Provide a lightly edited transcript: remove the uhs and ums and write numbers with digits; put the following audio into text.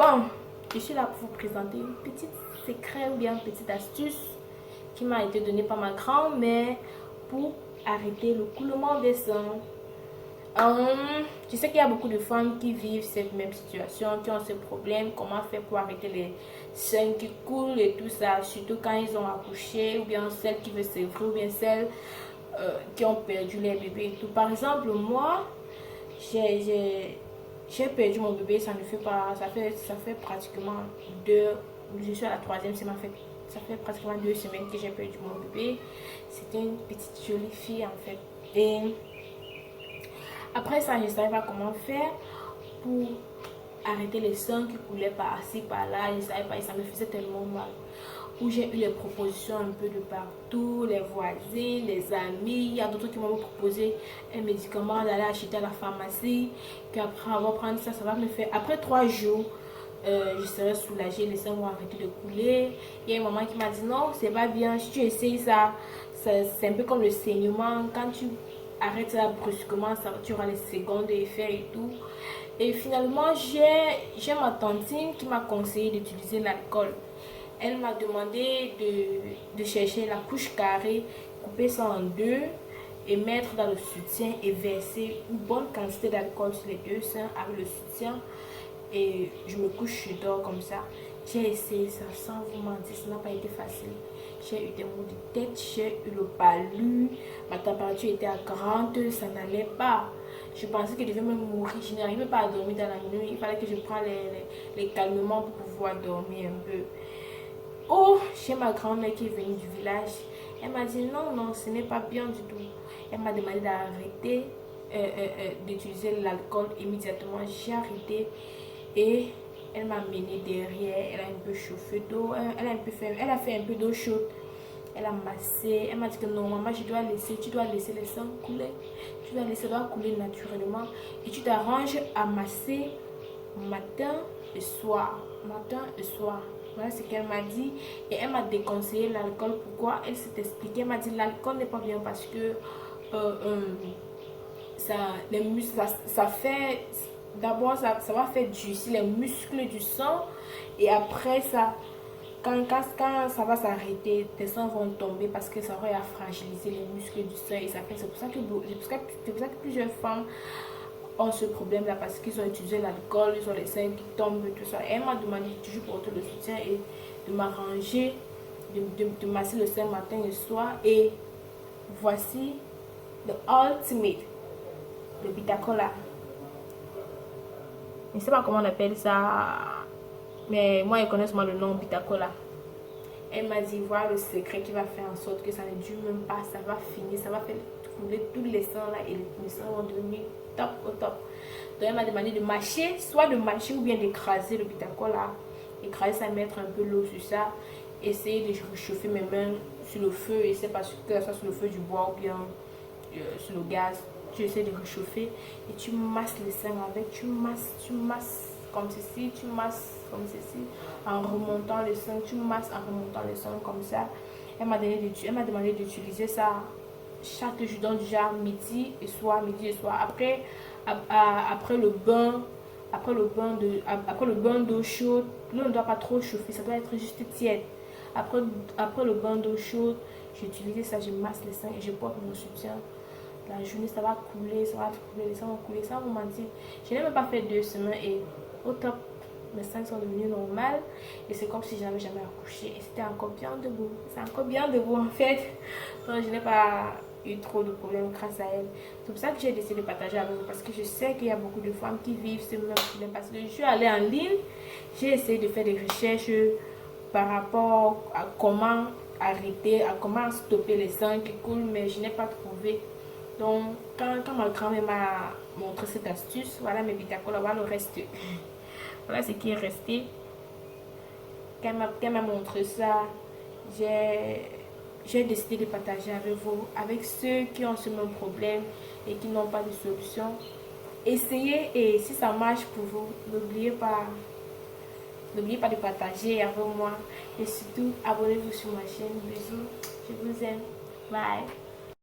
Bon, je suis là pour vous présenter une petite secret ou bien une petite astuce qui m'a été donnée par ma grand-mère pour arrêter le coulement des seins. Je sais qu'il y a beaucoup de femmes qui vivent cette même situation, qui ont ce problème, comment faire pour arrêter les seins qui coulent et tout ça, surtout quand ils ont accouché, ou bien celles qui veulent s'ouvrir, ou bien celles qui ont perdu les bébés et tout. Par exemple, moi, j'ai perdu mon bébé, ça ne fait pas, ça fait pratiquement je suis à la troisième semaine, ça fait pratiquement 2 semaines que j'ai perdu mon bébé. C'était une petite jolie fille en fait. Et après ça, je ne savais pas comment faire pour arrêter les seins qui coulaient par-ci, par-là. Je ne savais pas et ça me faisait tellement mal. Où j'ai eu les propositions un peu de partout, les voisins, les amis. Il y a d'autres qui m'ont proposé un médicament d'aller acheter à la pharmacie. Qu'après avoir pris ça, ça va me faire. Après 3 jours, je serai soulagée, les seins vont arrêter de couler. Il y a une maman qui m'a dit non, c'est pas bien. Si tu essayes ça, c'est un peu comme le saignement. Quand tu arrêtes ça brusquement, ça, tu auras les secondes effets et tout. Et finalement, j'ai ma tantine qui m'a conseillé d'utiliser l'alcool. Elle m'a demandé de chercher la couche carrée, couper ça en deux et mettre dans le soutien et verser une bonne quantité d'alcool sur les deux seins avec le soutien. Et je me couche, je dors comme ça. J'ai essayé ça sans vous mentir, ça n'a pas été facile. J'ai eu des maux de tête, j'ai eu le palu, ma température était à 40, ça n'allait pas. Je pensais que je devais me mourir, je n'arrivais pas à dormir dans la nuit. Il fallait que je prenne les calmements pour pouvoir dormir un peu. Oh, chez ma grand-mère qui est venue du village, elle m'a dit non, non, ce n'est pas bien du tout. Elle m'a demandé d'arrêter d'utiliser l'alcool immédiatement. J'ai arrêté et elle m'a mené derrière. Elle a un peu chauffé d'eau, elle a fait un peu d'eau chaude. Elle a massé. Elle m'a dit que non, maman, tu dois laisser les sangs couler. Tu dois laisser, ça doit couler naturellement. Et tu t'arranges à masser matin et soir. Matin et soir. Voilà ce qu'elle m'a dit. Et elle m'a déconseillé l'alcool. Pourquoi? Elle s'est expliquée. Elle m'a dit l'alcool n'est pas bien parce que les muscles, ça fait... D'abord, ça va faire durcir les muscles du sang. Et après, ça... Quand ça va s'arrêter, tes seins vont tomber parce que ça va fragiliser les muscles du sein. Et c'est pour ça que plusieurs femmes ont ce problème là parce qu'ils ont utilisé l'alcool, ils ont les seins qui tombent, tout ça. Et elle m'a demandé de toujours porter le soutien et de m'arranger, de masser le sein matin et soir. Et voici le ultimate, le Vitacola. Je ne sais pas comment on appelle ça, mais moi, ils connaissent moi le nom Vitacola. Elle m'a dit, voilà le secret qui va faire en sorte que ça ne dure même pas, ça va finir, ça va faire couler tous les sangs là et les sangs vont devenir top au top. Donc elle m'a demandé de mâcher, soit de mâcher ou bien d'écraser le Vitacola. Écraser ça, mettre un peu l'eau sur ça, essayer de réchauffer mes mains sur le feu, et c'est pas que ça soit sur le feu du bois ou bien sur le gaz. Tu essaies de réchauffer et tu masses les seins avec, tu masses comme ceci, tu masses comme ceci, en remontant les seins, tu masses en remontant les seins comme ça. Elle m'a demandé d'utiliser ça chaque jour, donc déjà midi et soir, après le bain d'eau chaude. L'eau ne doit pas trop chauffer, ça doit être juste tiède. Après le bain d'eau chaude, j'utilise ça, je masse les seins et je porte mon soutien. La journée, ça va couler, ça va couler, les seins vont couler, ça vous mentir. Je n'ai même pas fait 2 semaines et au top, mes seins sont devenus normaux et c'est comme si je n'avais jamais accouché et c'était encore bien debout. C'est encore bien debout en fait. Donc je n'ai pas eu trop de problèmes grâce à elle. C'est pour ça que j'ai décidé de partager avec vous parce que je sais qu'il y a beaucoup de femmes qui vivent ce même problème. Parce que je suis allée en ligne, j'ai essayé de faire des recherches par rapport à comment arrêter, à comment stopper les seins qui coulent, mais je n'ai pas trouvé. Donc, quand ma grand-mère m'a montré cette astuce, voilà mes Vitacola, voilà le reste. Voilà ce qui est resté. Quand elle m'a montré ça, j'ai décidé de partager avec vous, avec ceux qui ont ce même problème et qui n'ont pas de solution. Essayez et si ça marche pour vous, n'oubliez pas de partager avec moi. Et surtout, abonnez-vous sur ma chaîne. Bisous, je vous aime. Bye.